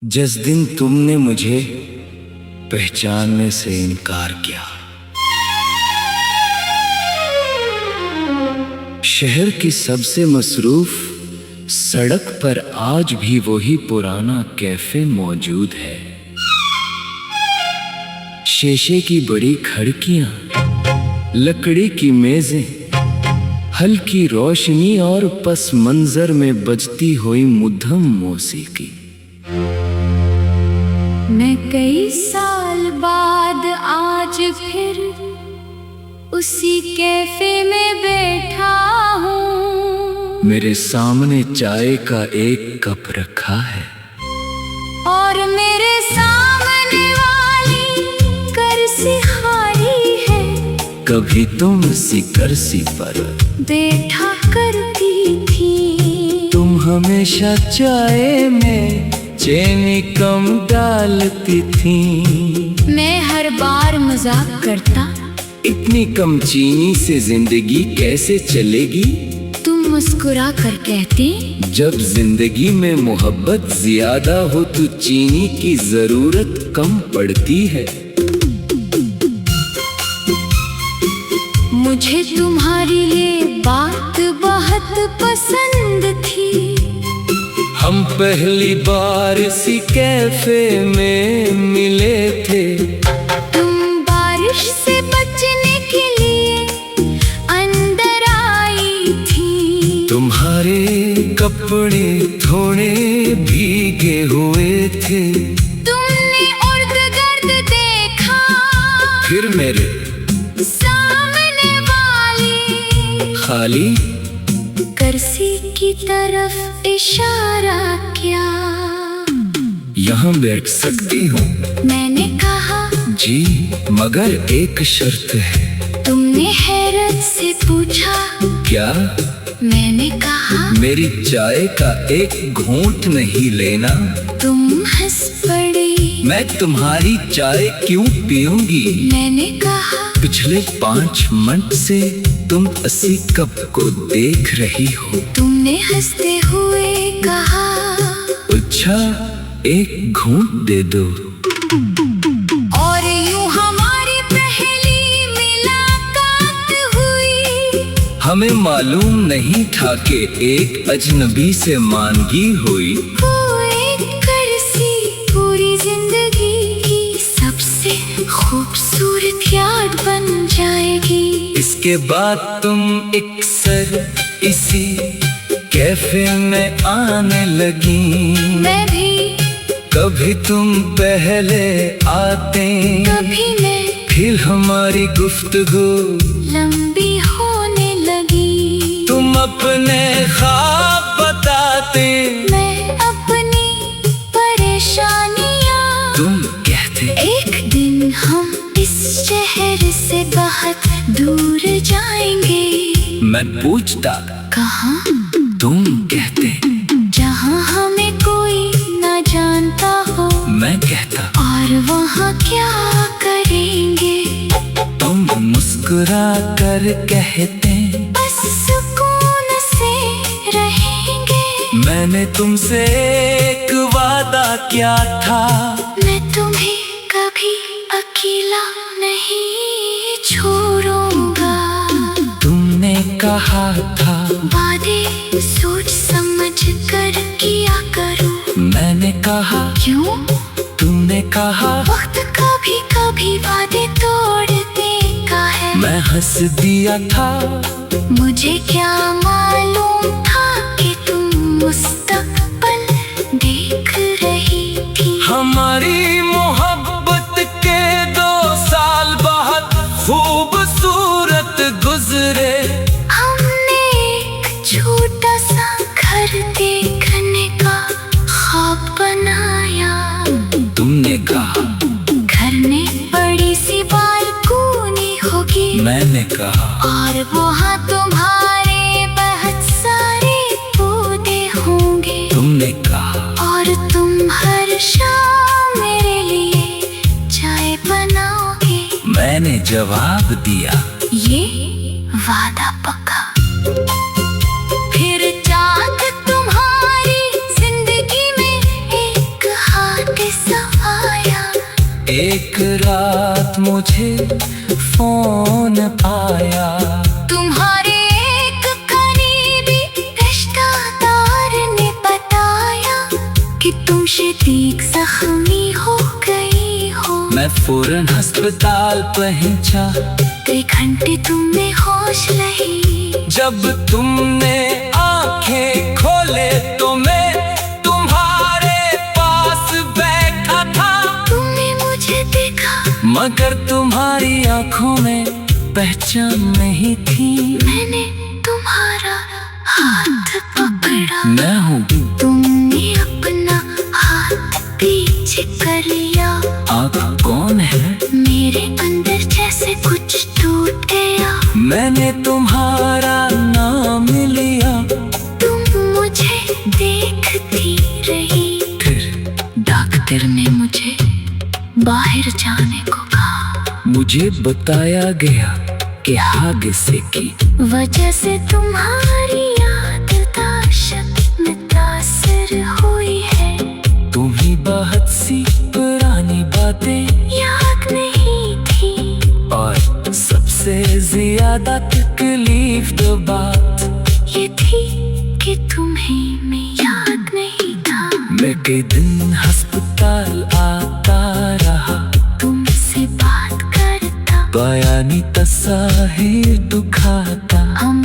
जिस दिन तुमने मुझे पहचानने से इनकार किया, शहर की सबसे मसरूफ सड़क पर आज भी वही पुराना कैफे मौजूद है। शीशे की बड़ी खिड़कियां, लकड़ी की मेजें, हल्की रोशनी और पस मंजर में बजती हुई मध्यम मौसीकी। मैं कई साल बाद आज फिर उसी कैफे में बैठा हूँ। मेरे सामने चाय का एक कप रखा है और मेरे सामने वाली कुर्सी खाली है। कभी तुम इसी कुर्सी पर बैठा करती थी। तुम हमेशा चाय में चीनी कम डालती थी। मैं हर बार मजाक करता, इतनी कम चीनी से जिंदगी कैसे चलेगी? तुम मुस्कुरा कर कहते, जब जिंदगी में मोहब्बत ज्यादा हो तो चीनी की जरूरत कम पड़ती है। मुझे तुम्हारी ये बात बहुत पसंद थी। हम पहली बार इसी कैफे में मिले थे। तुम बारिश से बचने के लिए अंदर आई थी। तुम्हारे कपड़े थोड़े भीगे हुए थे। तुमने इर्द-गिर्द देखा, फिर मेरे सामने वाली खाली कुर्सी की तरफ इशारा किया। यहाँ बैठ सकती हूँ? मैंने कहा जी, मगर एक शर्त है। तुमने हैरत से पूछा, क्या? मैंने कहा मेरी चाय का एक घूंट नहीं लेना। तुम हंस पड़ी। मैं तुम्हारी चाय क्यों पीऊंगी? मैंने कहा पिछले 5 मिनट से तुम इसी कप को देख रही हो। तुमने हंसते हुए कहा, अच्छा, एक घूंट दे दो। और यूं हमारी पहली मुलाकात हुई। हमें मालूम नहीं था कि एक अजनबी से मानगी हुई। वो एक कुर्सी पूरी जिंदगी की सबसे खूबसूरत याद बन जाएगी। इसके बाद तुम अक्सर इसी कैफे में आने लगी। मैं भी कभी तुम पहले आते, कभी मैं, फिर हमारी गुफ्तगू लंबी होने लगी। तुम अपने ख्वाब बताते, मैं अपनी परेशानियां। तुम कहते एक दिन हम इस शहर से बहुत दूर जाएंगे। मैं पूछता कहाँ? तुम कहते जहाँ हमें कोई न जानता हो। मैं कहता और वहाँ क्या करेंगे? तुम मुस्कुरा कर कहते बस सुकून से रहेंगे। मैंने तुमसे एक वादा किया था, मैं तुम्हें कभी अकेला नहीं छोड़ूंगा। तुमने कहा था वादे सोच समझ कर किया करो। मैंने कहा क्यों? तुमने कहा वक्त कभी कभी वादे तोड़ने का है। मैं हंस दिया था। मुझे क्या मालूम था कि तुम मुस्तकबिल देख रही थी। हमारी मोहब्बत के 2 साल बहुत खूबसूरत गुजरे। हमने एक छोटा सा घर देखने का ख्वाब बनाया। तुमने कहा घर में बड़ी सी बालकनी होगी। मैंने कहा और वहाँ तुम्हारे बहुत सारे पौधे होंगे। तुमने कहा और तुम हर शाम मेरे लिए चाय बनाओगे। मैंने जवाब दिया, ये वादा पक्का। फिर चाँद तुम्हारी जिंदगी में एक हाथ एक रात मुझे फोन आया, तुम्हारे एक करीबी रिश्तेदार ने बताया कि तुम शदीद जख्मी हो गई हो। मैं फौरन अस्पताल पहुंचा, 3 घंटे तुमने होश नहीं। जब तुमने आंखें खोले तो मैं तुम्हारे पास बैठा था। तुमने मुझे देखा मगर तुम्हारी आंखों में पहचान नहीं थी। मैंने तुम्हारा हाथ पकड़ा, मैं हूँ। तुमने अपना हाथ पीछे कर लिया। आप कौन है? मेरे अंदर जैसे कुछ टूट गया। मैंने तुम्हारा नाम लिया। तुम मुझे देखती रही। फिर डॉक्टर ने मुझे बाहर जाने को कहा। मुझे बताया गया कि हादसे की वजह से तुम्हारी याददाश्त मुतासिर हुई है। तुम्हें बहुत सी पुरानी बातें याद नहीं थी, और सबसे ज्यादा तकलीफ तो बात ये थी कि तुम्हें मैं याद नहीं था। मैं कई दिन अस्पताल आता रहा, तुमसे बात करता, बयानी तस्वीर दुखाता। हम